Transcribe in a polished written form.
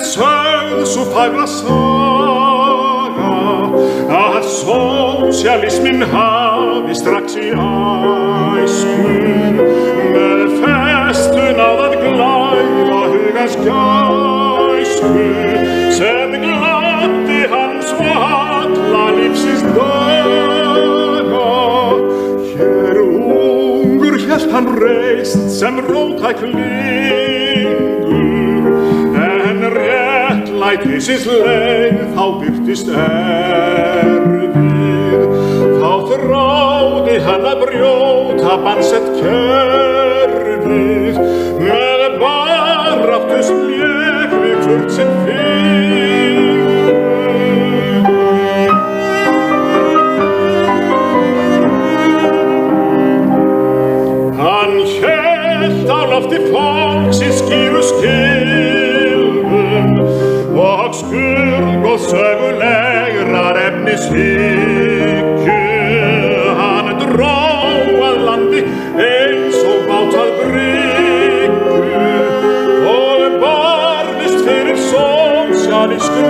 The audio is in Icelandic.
sögð sú fagra saga að sósíalisminn hafi strax í æsku með festu náð að glæða hugans gæsku sem gladdi hans og alla lífsins daga. Hér ungur hélt hann reist sem róttæk lyngur en réttlætisins leið þá birtist erfið. Þá þráði hann að brjóta bannsett kerfið með baráttus lék við hvort sinn fingur. Hann hélt á lofti fólksins skýru skilum og skurð og sögulegrar efnishyggju. Hann dró að landi eins og bát að bryggju og barðist fyrir sósíalískum